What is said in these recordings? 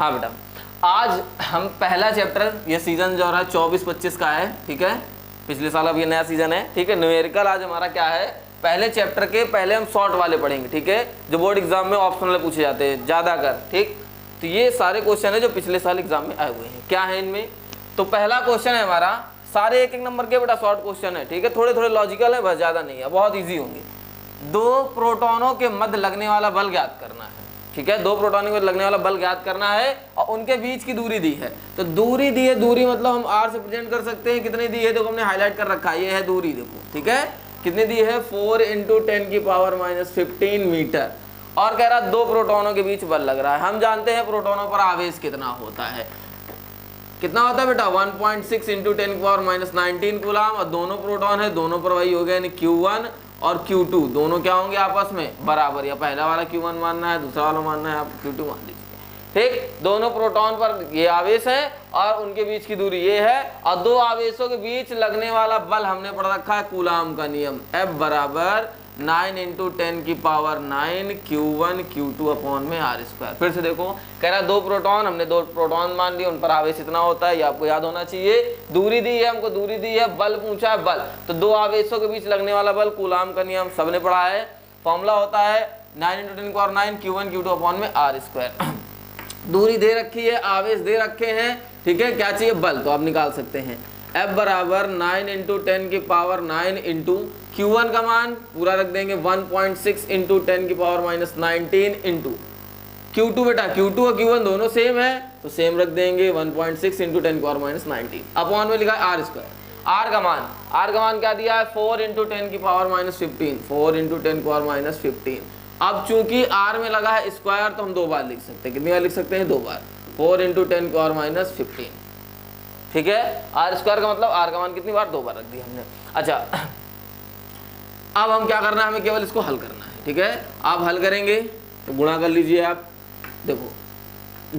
हाँ बेटा, आज हम पहला चैप्टर, ये सीजन जो रहा है 24-25 का है, ठीक है, पिछले साल अब ये नया सीजन है, ठीक है। न्यूमेरिकल आज हमारा क्या है, पहले चैप्टर के पहले हम शॉर्ट वाले पढ़ेंगे, ठीक है, जो बोर्ड एग्जाम में ऑप्शनल पूछे जाते हैं ज्यादातर, ठीक। तो ये सारे क्वेश्चन है जो पिछले साल एग्जाम में आए हुए हैं। क्या है इनमें, तो पहला क्वेश्चन है हमारा, सारे एक एक नंबर के बेटा शॉर्ट क्वेश्चन है, ठीक है, थोड़े थोड़े लॉजिकल है, बस ज्यादा नहीं है, बहुत ईजी होंगे। दो प्रोटॉनों के मध्य लगने वाला बल ज्ञात करना है, ठीक है, दो प्रोटॉनों के मध्य लगने वाला बल ज्ञात करना है और उनके बीच की दूरी दी है। तो दूरी दी है, दूरी मतलब हम r से प्रेजेंट कर सकते हैं, कितनी दी है देखो हमने हाईलाइट कर रखा है, ये है दूरी, देखो, ठीक है, कितनी दी है 4 × 10⁻⁻15 मीटर। और कह रहा दो प्रोटॉनों के बीच बल लग रहा है। हम जानते हैं प्रोटॉनों पर आवेश कितना होता है, कितना होता है बेटा 1.6 × 10⁻⁻19 कूलम, और दोनों प्रोटॉन है, दोनों पर वही हो गया, यानी Q1 और Q2 दोनों क्या होंगे आपस में बराबर, या पहला वाला Q1 मानना है, दूसरा वाला मानना है, आप Q2 मान लीजिए, ठीक। दोनों प्रोटॉन पर ये आवेश है और उनके बीच की दूरी ये है, और दो आवेशों के बीच लगने वाला बल हमने पढ़ रखा है कूलाम का नियम, F बराबर 9 × 10⁹ Q1 Q2 अपॉन में r²। फिर से देखो, कह रहा दो प्रोटॉन, हमने दो प्रोटॉन मान लिए, उन पर आवेश इतना होता है, ये आपको याद होना चाहिए। दूरी दी है हमको, दूरी दी है, बल पूछा है, बल, तो दो आवेशों के बीच लगने वाला बल कूलाम का नियम सबने पढ़ा है। फॉर्मूला होता है 9 × 10⁹ Q1 Q2 अपॉन में r²। दूरी दे रखी है, आवेश दे रखे हैं, ठीक है, क्या चाहिए बल, तो आप निकाल सकते हैं। F बराबर 9 × 10⁹ Q1 का मान पूरा रख देंगे 1.6 × 10⁻⁻19 इंटू Q2, बेटा Q2 और Q1 दोनों सेम है तो सेम रख देंगे 1.6 × 10⁻⁻19 अपॉन में लिखा है r²। r का मान क्या दिया है 4 × 10⁻⁻15, 4 × 10⁻⁻15। अब चूंकि r में लगा है स्क्वायर तो हम दो बार लिख सकते हैं, कितनी बार लिख सकते हैं, दो बार, 4 × 10⁻⁻15, ठीक है। r² का मतलब r का मान कितनी बार, दो बार रख दिया हमने। अच्छा, अब हम क्या करना है, हमें केवल इसको हल करना है, ठीक है। आप हल करेंगे तो गुणा कर लीजिए आप, देखो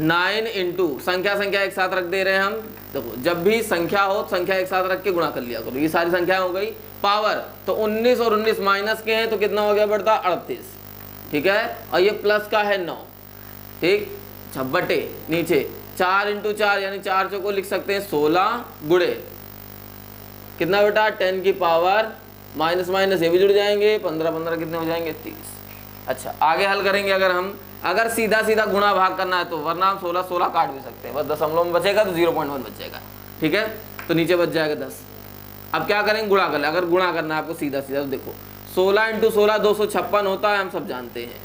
9 इंटू संख्या एक साथ रख दे रहे हैं हम, देखो जब भी संख्या हो संख्या एक साथ रख के गुणा कर लिया करो, ये सारी संख्याएं हो गई। पावर तो 19 और 19 माइनस के हैं तो कितना हो गया बेटा 38, ठीक है, और ये प्लस का है 9, ठीक, छब्बटे नीचे 4 × 4 यानी 4 चौको लिख सकते हैं 16 गुणे कितना बेटा 10 की पावर माइनस माइनस ये भी जुड़ जाएंगे, 15 15 कितने हो जाएंगे 30। अच्छा, आगे हल करेंगे, अगर सीधा सीधा गुणा भाग करना है तो, वरना हम 16 16 काट भी सकते हैं, बस दशमलव में बचेगा तो 0.1 बच जाएगा, ठीक है, तो नीचे बच जाएगा 10। अब क्या करेंगे, गुणा कर ले, अगर गुणा करना है आपको सीधा सीधा तो देखो 16 × 16 256 होता है, हम सब जानते हैं।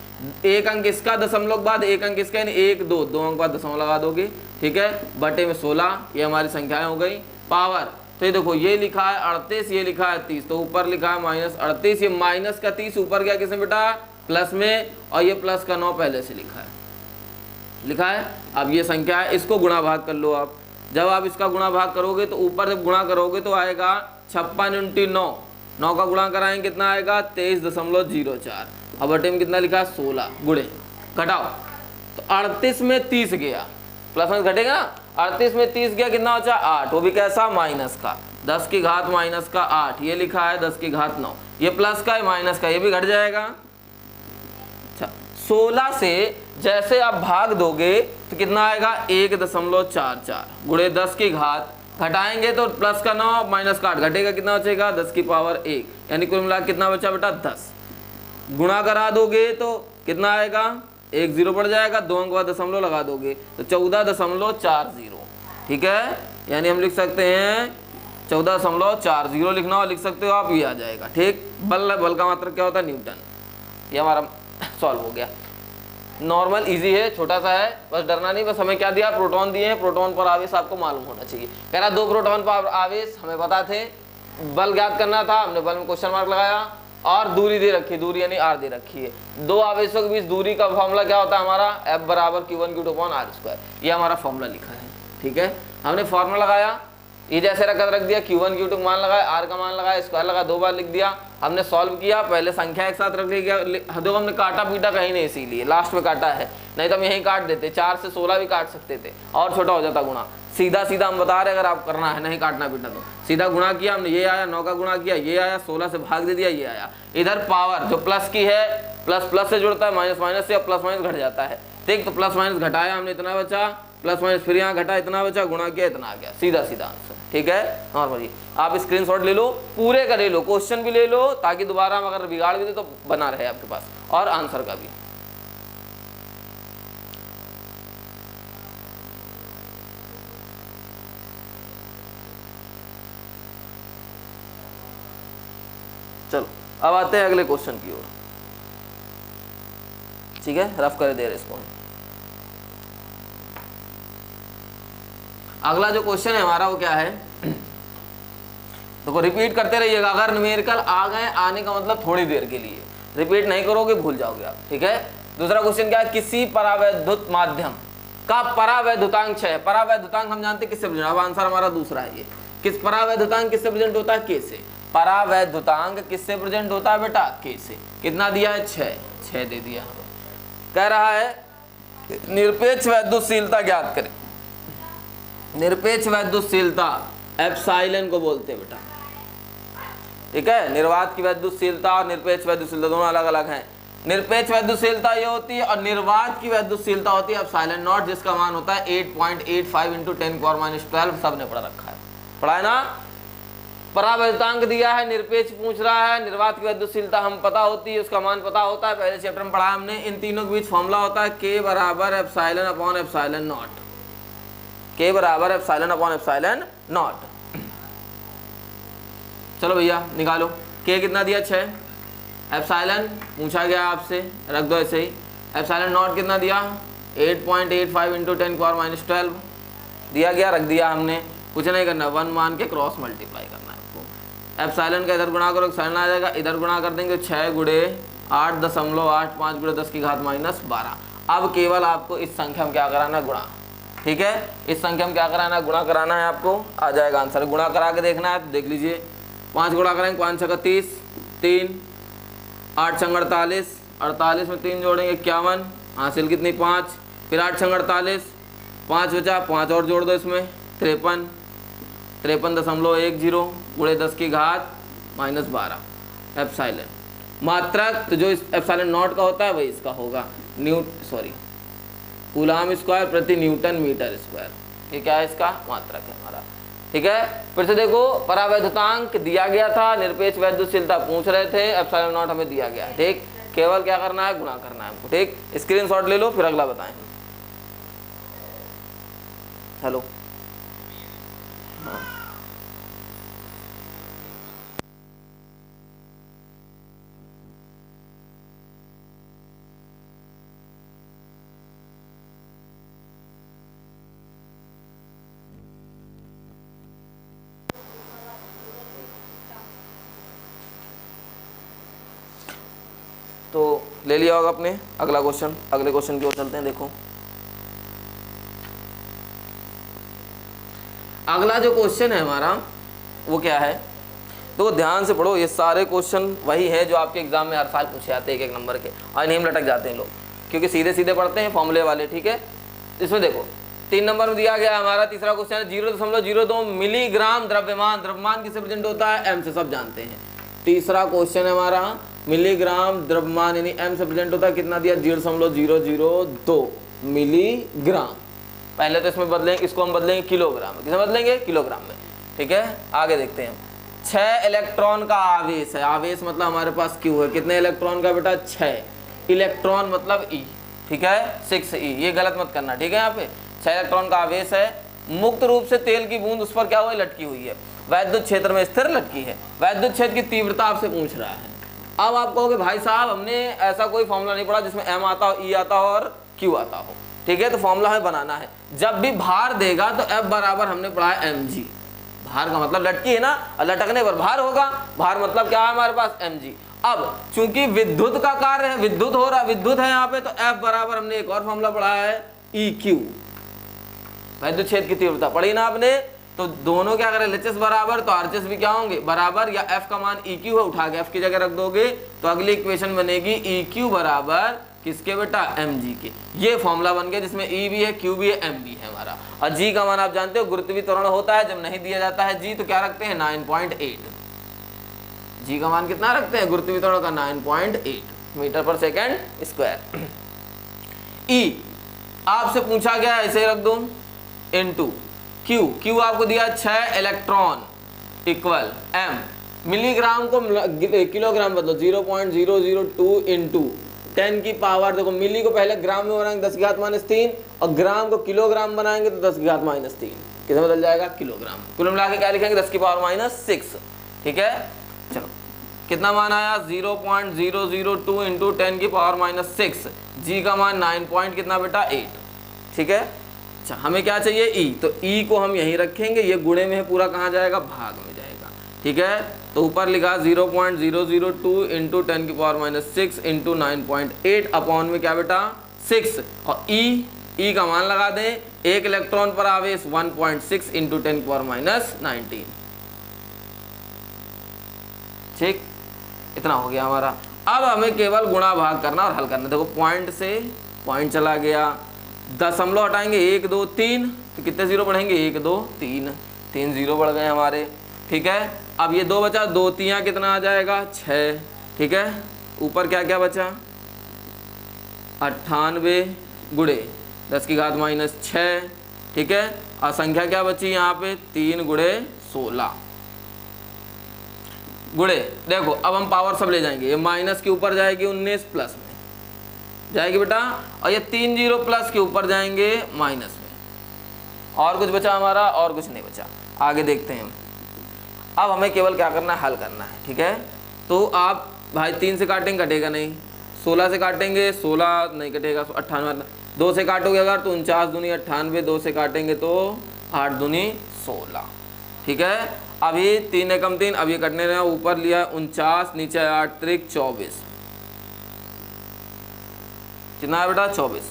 एक अंक इसका दशमलव बाद, एक अंक इसका, यानी 1 2 दो अंक बाद दशमलव लगा दोगे, ठीक है, बटे में 16, ये हमारी संख्याएं हो गई। पावर तो ये देखो ये लिखा है 38, ये लिखा है 30, तो ऊपर लिखा है -38, ये माइनस का 30 ऊपर गया किसमें बेटा प्लस में, और ये प्लस का 9 पहले से लिखा है। अब ये संख्या है, इसको गुणा भाग कर लो आप। जब आप इसका गुणा भाग करोगे तो ऊपर जब गुणा करोगे तो आएगा 56 × 9, 9 का गुणा कराएंगे कितना आएगा 23.04, अब बटे में कितना लिखा है 16 गुणे घटाओ तो 38 में 30 गया, प्लस में घटेगा ना, 38 में 30 गया कितना बचा 8, वो भी कैसा माइनस का 10 की घात माइनस का 8, ये लिखा है 10 की घात 9, ये प्लस का है माइनस का, ये भी घट जाएगा। अच्छा, 16 से जैसे आप भाग दोगे तो कितना आएगा 1.44 गुणे 10 की घात, घटाएंगे तो प्लस का 9 माइनस का 8 घटेगा, कितना बचेगा 10 की पावर 1, यानी कुल मिला कितना बचा बेटा 10। गुणा करा दोगे तो कितना आएगा 1 0 पड़ जाएगा, 2 अंक बाद दशमलव लगा दोगे तो 14.40, ठीक है, यानी हम लिख सकते हैं 14.40 लिखना हो लिख सकते हो आप, ये आ जाएगा, ठीक। बल का मात्रक क्या होता है न्यूटन, ये हमारा सॉल्व हो गया। नॉर्मल इजी है, छोटा सा है, बस डरना नहीं, बस हमें क्या दिया प्रोटॉन दिए हैं, प्रोटॉन पर आवेश आपको मालूम होना चाहिए। कह रहा दो प्रोटॉन पर आवेश हमें पता थे, बल ज्ञात करना था, हमने बल में क्वेश्चन मार्क लगाया, और दूरी दे रखी है, दूरी यानी r दे रखी है। दो आवेशों के बीच दूरी का फॉर्मूला क्या होता है हमारा F बराबर Q1 Q2 अपॉन r², ये हमारा फॉर्मूला लिखा है, ठीक है। हमने फॉर्मूला लगाया, ये जैसे रख दिया, Q1 Q2 मान लगाया, r का मान लगाया, स्क्वायर लगा, दो बार लिख दिया, हमने सॉल्व किया, पहले संख्या एक साथ रख लिया, देखो हमने काटा पीटा कहीं नहीं, इसीलिए लास्ट में काटा है, नहीं तो हम यहीं काट देते, 4 से 16 भी काट सकते थे और छोटा हो जाता गुणा। सीधा सीधा हम बता रहे अगर आप करना है, नहीं काटना पीटना, तो सीधा गुणा किया हमने, ये आया 9 का गुणा किया, ये आया 16 से भाग दे दिया, ये आया। इधर पावर जो प्लस की है, प्लस प्लस से जुड़ता है, माइनस माइनस से, प्लस माइनस घट जाता है, ठीक। तो प्लस माइनस घटाया हमने, इतना बचा, प्लस माइनस फिर यहाँ घटा, इतना बचा, गुणा किया, इतना आ गया, सीधा सीधा आंसर। ठीक है नॉर्मली आप स्क्रीनशॉट ले लो, पूरे का ले लो, क्वेश्चन भी ले लो, ताकि दोबारा हम अगर बिगाड़ भी दे तो बना रहे आपके पास, और आंसर का भी। चलो अब आते हैं अगले क्वेश्चन की ओर। ठीक है, रफ कर दे रहे इसको। अगला जो क्वेश्चन है हमारा वो क्या है, देखो रिपीट करते रहिएगा। अगर न्यूमेरिकल आ गए, आने का मतलब थोड़ी देर के लिए, रिपीट नहीं करोगे भूल जाओगे आप। ठीक है, दूसरा क्वेश्चन क्या है, किसी परावैद्युत माध्यम का परावैद्युतांक 6 है। परावैद्युतांक हम जानते हैं किससे प्रेजेंट, अब आंसर हमारा दूसरा है। ये किस परावैद्युतांक किससे प्रेजेंट होता है, के से। परावैद्युतांक किससे प्रेजेंट होता है बेटा, के से। कितना दिया है, 6 दे दिया हमें। कह रहा है निरपेक्ष वैद्युतशीलता ज्ञात करें। निरपेक्ष वैद्युतशीलता एप्सिलॉन को बोलते हैं बेटा। ठीक है, निर्वात की वैद्युतशीलता और निरपेक्ष वैद्युतशीलता दोनों अलग अलग हैं। निरपेक्ष वैद्युतशीलता ये होती है और निर्वात की वैद्युतशीलता होती है एप्सिलॉन नॉट, जिसका मान होता है 8.85 × 10⁻⁻12। सबने पढ़ा रखा है, पढ़ा है ना। परावैद्युतांक दिया है, निरपेक्ष पूछ रहा है, निर्वात की वैद्युतशीलता हम पता होती है, उसका मान पता होता है, पहले चैप्टर में पढ़ा हमने। इन तीनों के बीच फॉर्मूला होता है K बराबर epsilon upon epsilon not. K बराबर एप्सिलॉन अपॉन एप्सिलॉन नॉट। चलो भैया निकालो, K कितना दिया, 6। एप्सिलॉन पूछा गया आपसे, रख दो ऐसे ही। एप्सिलॉन नॉट कितना दिया, 8.85 × 10⁻12 दिया गया, रख दिया हमने। कुछ नहीं करना, 1 मान के क्रॉस मल्टीप्लाई करना है आपको। एप्सिलॉन का इधर गुणा करो, एप्सिलॉन आ जाएगा, इधर गुणा कर देंगे 6 × 8.85 × 10⁻12। अब केवल आपको इस संख्या में क्या कराना है, गुणा। ठीक है, इस संख्या में क्या कराना है, गुणा कराना है आपको, आ जाएगा आंसर। गुणा करा के देखना है तो देख लीजिए, 5 गुणा करेंगे, 5 × 30, 3, 8 × 48, 48 में 3 जोड़ेंगे 51, हासिल कितनी 5, फिर 8 × 48, 5 बचा, 5 और जोड़ दो इसमें, 53, 53.10 गुणे 10⁻12 एप्सिलॉन। मात्रक तो जो इस एप्सिलॉन नॉट का होता है वही इसका होगा, कूलाम स्क्वायर प्रति न्यूटन मीटर स्क्वायर। ये क्या है, इसका मात्रक है हमारा। ठीक है, फिर से देखो, परावैद्युतांक दिया गया था, निरपेक्ष वैद्युतशीलता पूछ रहे थे, एप्सिलॉन नॉट हमें दिया गया। ठीक, केवल क्या करना है, गुणा करना है हमको। ठीक, स्क्रीनशॉट ले लो, फिर अगला बताएं। हेलो, हाँ। तो ले लिया होगा आपने अगला क्वेश्चन। अगले क्वेश्चन की ओर चलते हैं। देखो अगला जो क्वेश्चन है हमारा वो क्या है, तो ध्यान से पढ़ो। ये सारे क्वेश्चन वही है जो आपके एग्जाम में हर साल पूछे जाते हैं, 1-1 नंबर के, और नेम लटक जाते हैं लोग, क्योंकि सीधे सीधे पढ़ते हैं फॉर्मूले वाले। ठीक है, इसमें देखो 3 नंबर में दिया गया हमारा तीसरा क्वेश्चन है 0.02 मिलीग्राम द्रव्यमान। द्रव्यमान किससे प्रेजेंट होता है, एम से, सब जानते हैं। तीसरा क्वेश्चन है हमारा मिलीग्राम द्रव्यमान यानी एम से प्रेजेंट होता है, कितना दिया 0.002 मिलीग्राम। पहले तो इसमें बदलेंगे, इसको हम बदलेंगे किलोग्राम में। किसमें बदलेंगे, किलोग्राम में। ठीक है, आगे देखते हैं। 6 इलेक्ट्रॉन का आवेश है, आवेश मतलब हमारे पास क्यू है, कितने इलेक्ट्रॉन का बेटा 6, इलेक्ट्रॉन मतलब ई। ठीक है, 6e, ये गलत मत करना। ठीक है, यहाँ पे 6 इलेक्ट्रॉन का आवेश है, मुक्त रूप से तेल की बूंद उस पर क्या हुआ, लटकी हुई है, वैद्युत क्षेत्र में स्थिर लटकी है। वैद्युत क्षेत्र की तीव्रता आपसे पूछ रहा है। अब आप कहोगे भाई साहब हमने ऐसा कोई फॉर्मूला नहीं पढ़ा जिसमें एम आता हो, ई आता हो और क्यू आता हो। ठीक है, तो फॉर्मूला हमें बनाना है। जब भी भार देगा तो एफ बराबर हमने पढ़ा है mg। भार का मतलब लटकी है ना, लटकने पर भार होगा, भार मतलब क्या है हमारे पास mg। अब चूंकि विद्युत का कार्य है, विद्युत हो रहा, विद्युत है यहाँ पे, तो एफ बराबर हमने एक और फॉर्मूला पढ़ा है EQ, वैद्युत क्षेत्र की तीव्रता पढ़ी ना आपने। तो दोनों क्या करें, LHS बराबर, तो RHS भी क्या होंगे बराबर, या F का मान EQ है, उठा के F की जगह रख दोगे तो अगली इक्वेशन बनेगी EQ बराबर किसके बेटा, mg के। ये फॉर्मूला बन गया जिसमें E भी है, Q भी है, M भी है हमारा। और G का मान आप जानते हो, गुरुत्वीय त्वरण होता है, जब नहीं दिया जाता है G तो क्या रखते हैं 9.8। G का मान कितना रखते हैं, गुरुत्वीय त्वरण का 9.8 मीटर पर सेकेंड स्क्वायर। E आपसे पूछा गया ऐसे रख दो इनटू क्यू, क्यू आपको दिया 6 इलेक्ट्रॉन इक्वल एम, मिलीग्राम को किलोग्राम बदलो 0.002 इंटू 10 की पावर, देखो मिली को पहले ग्राम में बनाएंगे 10 की घात -3 और ग्राम को किलोग्राम बनाएंगे तो 10 की घात -3 किसमें बदल जाएगा किलोग्राम। कुल मिला के क्या लिखेंगे 10 की पावर -6। ठीक है, चलो कितना मान आया 0.002 इंटू 10 की पावर -6, जी का मान 9 कितना बेटा 8। ठीक है, अच्छा हमें क्या चाहिए ई, तो ई को हम यहीं रखेंगे, ये गुणे में है पूरा कहाँ जाएगा भाग में जाएगा। ठीक है, तो ऊपर लिखा 0.002 इंटू 10 की पावर -6 इंटू 9.8 अपॉन में क्या बेटा 6 और ई का मान लगा दें, एक इलेक्ट्रॉन पर आवेश 1.6 इंटू 10 की पावर -19। ठीक, इतना हो गया हमारा। अब हमें केवल गुणा भाग करना और हल करना। देखो पॉइंट से पॉइंट चला गया, दशमलव हटाएंगे 1 2 3 तो कितने जीरो बढ़ेंगे 1 2 3, 3 जीरो बढ़ गए हमारे। ठीक है, अब ये 2 बचा, 2 3 कितना आ जाएगा 6। ठीक है, ऊपर क्या क्या बचा 98 गुणे 10 की घात -6। ठीक है, और संख्या क्या बची यहाँ पे 3 गुणे 16 गुणे, देखो अब हम पावर सब ले जाएंगे, ये माइनस के ऊपर जाएगी 19 प्लस में जाएगी बेटा, और ये 3 जीरो प्लस के ऊपर जाएंगे माइनस में। और कुछ बचा हमारा? और कुछ नहीं बचा। आगे देखते हैं। अब हमें केवल क्या करना है, हल करना है। ठीक है, तो आप भाई 3 से काटेंगे कटेगा नहीं, 16 से काटेंगे 16 नहीं कटेगा, 98 2 से काटोगे अगर तो 49 दूनी 98, 2 से काटेंगे तो 8 दूनी 16। ठीक है, अभी 3 एकम 3, अब ये कटने रहे, ऊपर लिया 49, नीचे 8 त्रिक 24, कितना है बेटा 24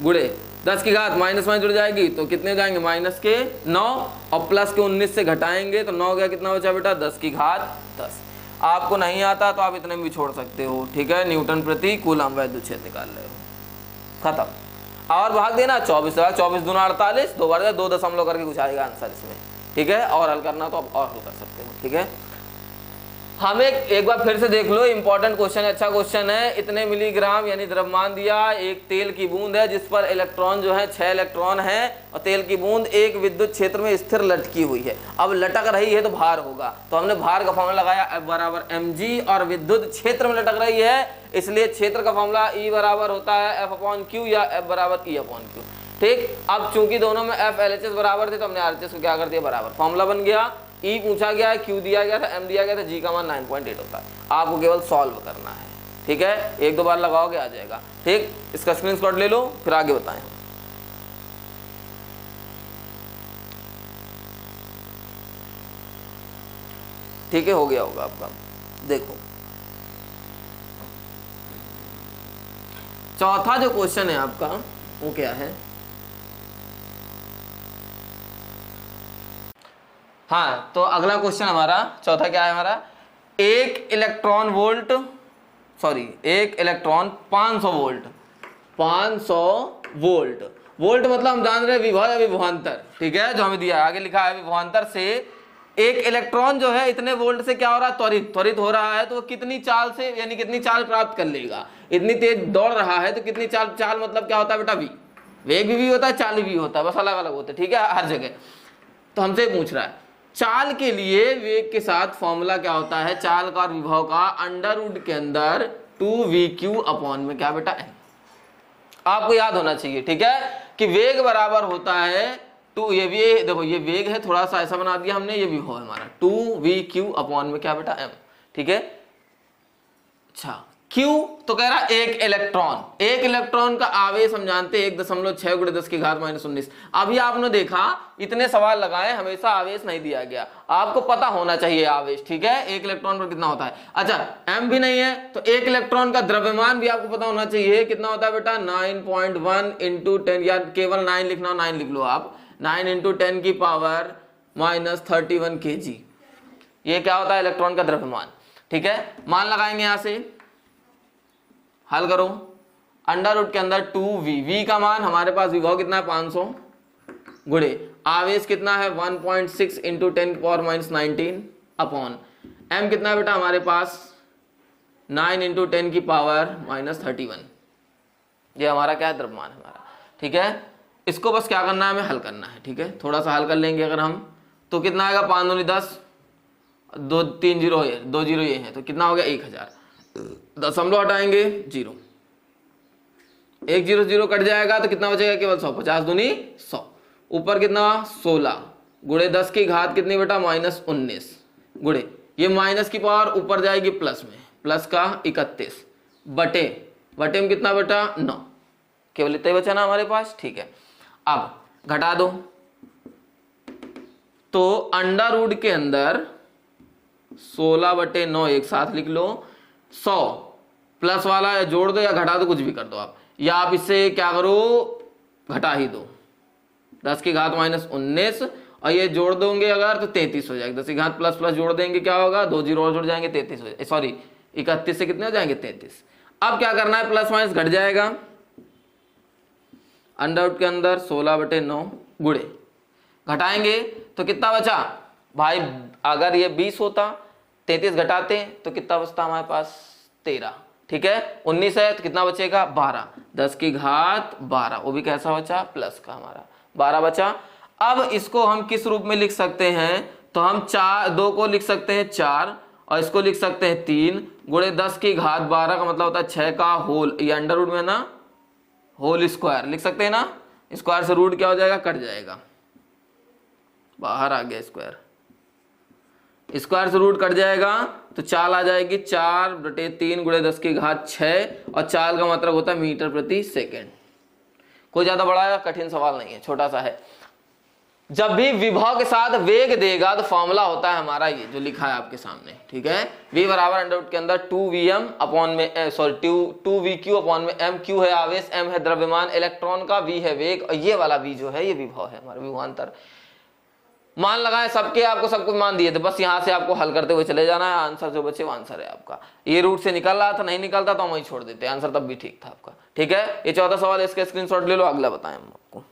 गुणे 10 की घात माइनस में जुड़ जाएगी तो कितने जाएंगे माइनस के 9 और प्लस के 19 से घटाएंगे तो 9 गया, कितना बचा बेटा 10 की घात 10। आपको नहीं आता तो आप इतने में भी छोड़ सकते हो। ठीक है, न्यूटन प्रति कूलम वैद्युत क्षेत्र निकाल रहे हो, खत्म। और भाग देना 24 से, 24 दूना 48, 2 बार 2 दशमलव करके कुछ आएगा आंसर इसमें। ठीक है, और हल करना तो आप और हल कर सकते हो। ठीक है, हमें एक बार फिर से देख लो, इंपॉर्टेंट क्वेश्चन है, अच्छा क्वेश्चन है। इतने मिलीग्राम यानी द्रव्यमान दिया, एक तेल की बूंद है जिस पर इलेक्ट्रॉन जो है 6 इलेक्ट्रॉन है और तेल की बूंद एक विद्युत क्षेत्र में स्थिर लटकी हुई है। अब लटक रही है तो भार होगा, तो हमने भार का फॉर्मूला लगाया F बराबर mg, और विद्युत क्षेत्र में लटक रही है इसलिए क्षेत्र का फॉर्मूला E बराबर होता है F/Q या F बराबर E/Q। ठीक, अब चूंकि दोनों में F LHS बराबर थे तो हमने RHS को क्या कर दिया बराबर, फॉर्मूला बन गया। E पूछा गया है, Q दिया गया था, M दिया गया था, G का मान 9.8 होता है। आपको केवल सॉल्व करना है। ठीक है, 1-2 बार लगाओगे आ जाएगा। ठीक, इसका स्क्रीनशॉट ले लो फिर आगे बताएं। ठीक है, हो गया होगा आपका। देखो चौथा जो क्वेश्चन है आपका वो क्या है, हाँ तो अगला क्वेश्चन हमारा चौथा क्या है हमारा, एक इलेक्ट्रॉन 500 वोल्ट, 500 वोल्ट, वोल्ट मतलब हम जान रहे हैं विभव या विभवांतर। ठीक है, जो हमें दिया है आगे लिखा है विभवांतर से एक इलेक्ट्रॉन जो है इतने वोल्ट से क्या हो रहा है, त्वरित हो रहा है, तो वो कितनी चाल से यानी कितनी चाल प्राप्त कर लेगा। इतनी तेज दौड़ रहा है तो कितनी चाल मतलब क्या होता है बेटा v, वेग भी होता है, चाल भी होता है, बस अलग अलग होते हैं। ठीक है, हर जगह। तो हमसे पूछ रहा है चाल के लिए वेग के साथ फॉर्मूला क्या होता है, चाल का और विभव का अंडर के अंदर 2VQ अपॉन में क्या बेटा n। आपको याद होना चाहिए ठीक है कि वेग बराबर होता है 2, ये देखो ये वेग है, थोड़ा सा ऐसा बना दिया हमने, ये विभव है हमारा 2VQ अपॉन में क्या बेटा m। ठीक है, अच्छा Q तो कह रहा एक इलेक्ट्रॉन का आवेश हम जानते हैं 1.6 गुणे 10 की घात -19। अभी आपने देखा इतने सवाल लगाए, हमेशा आवेश नहीं दिया गया, आपको पता होना चाहिए आवेश। ठीक है, एक इलेक्ट्रॉन पर कितना होता है। अच्छा m भी नहीं है तो एक इलेक्ट्रॉन का द्रव्यमान भी आपको पता होना चाहिए, कितना होता है बेटा 9.1 इंटू 10, या केवल 9 लिखना 9 लिख लो आप, 9 इंटू 10 की पावर -31 kg, ये क्या होता है इलेक्ट्रॉन का द्रव्यमान। ठीक है, मान लगाएंगे यहां से, हल करो, अंडर के अंदर 2V का मान हमारे पास विभव कितना है 500 गुणे आवेश कितना है 1.6 इंटू 10 की पावर -19 अपॉन m कितना है बेटा हमारे पास 9 इंटू 10 की पावर -31, ये हमारा क्या है द्रव्यमान हमारा। ठीक है। इसको बस क्या करना है, हमें हल करना है, ठीक है। थोड़ा सा हल कर लेंगे अगर हम, तो कितना आएगा, 5 दूनी 10, 2 3 जीरो है, 2 जीरो ये है, तो कितना हो गया 1000। दशमलव हटाएंगे 0, 1 0 0 कट जाएगा तो कितना बचेगा, केवल 100। 50 दूनी 100, ऊपर कितना 16 गुणे 10 की घात कितनी बेटा, -19 गुणे ये माइनस की पावर ऊपर जाएगी प्लस में, प्लस का 31 बटे में कितना बेटा 9, केवल इतना ही बचा ना हमारे पास, ठीक है। अब घटा दो, तो अंडर रूट के अंदर 16/9 एक साथ लिख लो, 100 प्लस वाला या जोड़ दो या घटा दो, कुछ भी कर दो आप, या आप इससे क्या करो, घटा ही दो, 10 की घात -19 और ये जोड़ दोगे अगर तो 33 हो जाएगा। 10 की घात प्लस प्लस जोड़ देंगे क्या होगा, 2 जीरो और जुड़ जाएंगे, 33 हो जाएगा, सॉरी 31 से कितने हो जाएंगे 33। अब क्या करना है, प्लस माइनस घट जाएगा, अंडर रूट के अंदर 16/9 गुणे घटाएंगे तो कितना बचा भाई, अगर ये 20 होता 33 घटाते तो कितना बचता हमारे पास 13, ठीक है। 19 है तो कितना बचेगा 12, 10 की घात 12, वो भी कैसा बचा, प्लस का हमारा 12 बचा। अब इसको हम किस रूप में लिख सकते हैं, तो हम 2 को लिख सकते हैं 4 और इसको लिख सकते हैं 3 गुणे 10 की घात 12 का मतलब होता है 6 का होल, ये अंडर रूट में ना होल स्क्वायर लिख सकते हैं ना, स्क्वायर से रूट क्या हो जाएगा, कट जाएगा, बाहर आ गया स्क्वायर, स्क्वायर से रूट कट जाएगा तो चाल आ जाएगी 4/3 गुणे 10 की घात 6 और चाल का मतलब होता है मीटर प्रति सेकेंड। कोई ज्यादा बड़ा या कठिन सवाल नहीं है, छोटा सा है। जब भी विभव के साथ वेग देगा तो फॉर्मूला होता है हमारा ये जो लिखा है आपके सामने, ठीक है। v बराबर अंडर रूट के अंदर 2vm अपॉन में सॉरी 2vq अपॉन में m, q है आवेश, m है द्रव्यमान इलेक्ट्रॉन का, v है वेग और ये वाला v जो है ये विभव है हमारा, विभवांतर। मान लगाए सबके, आपको सब कुछ मान दिए थे, बस यहाँ से आपको हल करते हुए चले जाना है, आंसर जो बचे वो आंसर है आपका। ये रूट से निकल रहा था, नहीं निकलता तो हम वही छोड़ देते, आंसर तब भी ठीक था आपका, ठीक है। ये चौथा सवाल, इसका स्क्रीनशॉट ले लो, अगला बताएं हम आपको।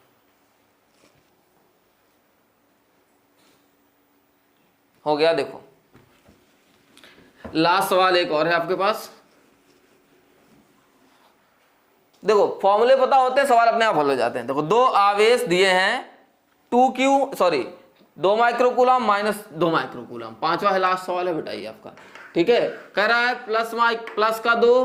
हो गया, देखो लास्ट सवाल एक और है आपके पास। देखो फॉर्मूले पता होते हैं, सवाल अपने आप हल हो जाते हैं। देखो 2 आवेश दिए हैं, 2 माइक्रोकूलम माइनस 2 माइक्रोकूलम, 5वां है, लास्ट सवाल है बेटा ये आपका, ठीक है। कह रहा है प्लस का 2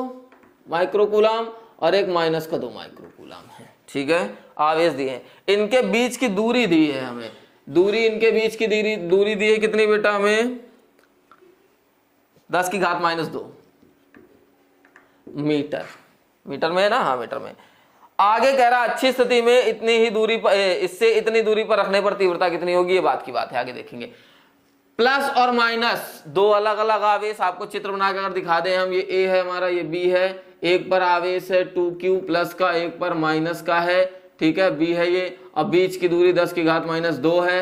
माइक्रोकूलम और एक माइनस का 2 माइक्रोकूलम है, ठीक है। आवेश दिए हैं, इनके बीच की दूरी दी है हमें, दूरी इनके बीच की दूरी दी है कितनी बेटा हमें, 10 की घात -2 मीटर, मीटर में है ना, हाँ मीटर में। आगे कह रहा अच्छी स्थिति में इतनी ही दूरी पर, इससे इतनी दूरी पर रखने पर तीव्रता कितनी होगी, ये बात की बात है, आगे देखेंगे। प्लस और माइनस 2 अलग अलग आवेश आपको चित्र बनाकर अगर दिखा दें हम, ये A है हमारा, ये B है, एक पर आवेश है 2q प्लस का, एक पर माइनस का है, ठीक है, B है ये, अब बीच की दूरी 10 की घात -2 है।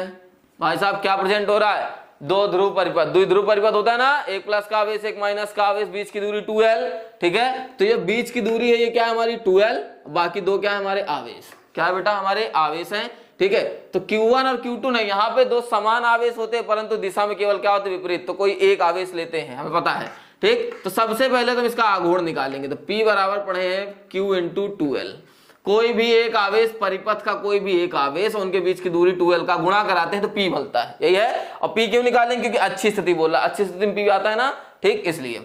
भाई साहब क्या प्रेजेंट हो रहा है, 2 ध्रुव परिपथ, द्विध्रुव परिपथ होता है ना, एक प्लस का आवेश एक माइनस का आवेश, बीच की दूरी 2l, ठीक है। तो ये बीच की दूरी है, ये क्या है हमारी 2l, बाकी 2 क्या है हमारे आवेश, क्या है बेटा हमारे आवेश हैं, ठीक है। तो Q1 और Q2 नहीं, यहाँ पे 2 समान आवेश होते हैं परंतु दिशा में केवल क्या होते हैं, विपरीत, तो कोई एक आवेश लेते हैं, हमें पता है, ठीक। तो सबसे पहले तो हम इसका आघूर्ण निकालेंगे, तो P बराबर पढ़े हैं Q × 2l, कोई भी एक आवेश, परिपथ का कोई भी एक आवेश, उनके बीच की दूरी 2l का गुणा कराते हैं तो P बनता है, यही है। और P क्यों निकालेंगे, क्योंकि अच्छी स्थिति बोल रहा, अच्छी स्थिति में P आता है ना, ठीक, इसलिए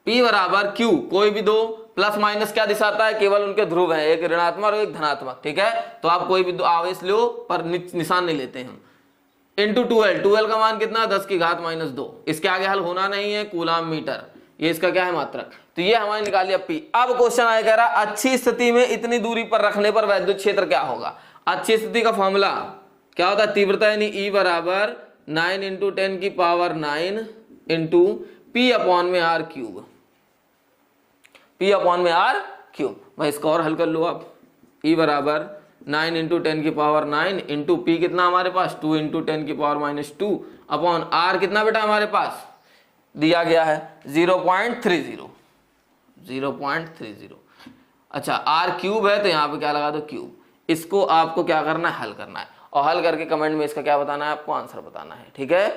P बराबर Q, कोई भी 2 प्लस माइनस क्या दिशाता है, केवल उनके ध्रुव है, एक ऋणात्मक और एक धनात्मक, ठीक है। तो आप कोई भी 2 आवेश लो पर निशान नहीं लेते हम, इंटू 2l का मान कितना, 10 की घात -2, इसके आगे हल होना नहीं है, कूलाम मीटर, ये इसका क्या है मात्रक। तो ये हमारे निकाल लिया P। अब क्वेश्चन आया, कह रहा अच्छी स्थिति में इतनी दूरी पर रखने पर वैद्युत क्षेत्र क्या होगा। अच्छी स्थिति का फॉर्मूला क्या होता है, तीव्रता यानी E बराबर 9 × 10⁹ इंटू P अपॉन में R क्यूब, P अपॉन में R क्यूब। भाई इसका और हल कर लो आप, E बराबर 9 × 10⁹ इंटू P कितना हमारे पास 2 × 10⁻², अपॉन R कितना बेटा हमारे पास दिया गया है 0.30। अच्छा R क्यूब है तो यहाँ पे क्या लगा दो क्यूब, इसको आपको क्या करना है, हल करना है, और हल करके कमेंट में इसका क्या बताना है, आपको आंसर बताना है, ठीक है।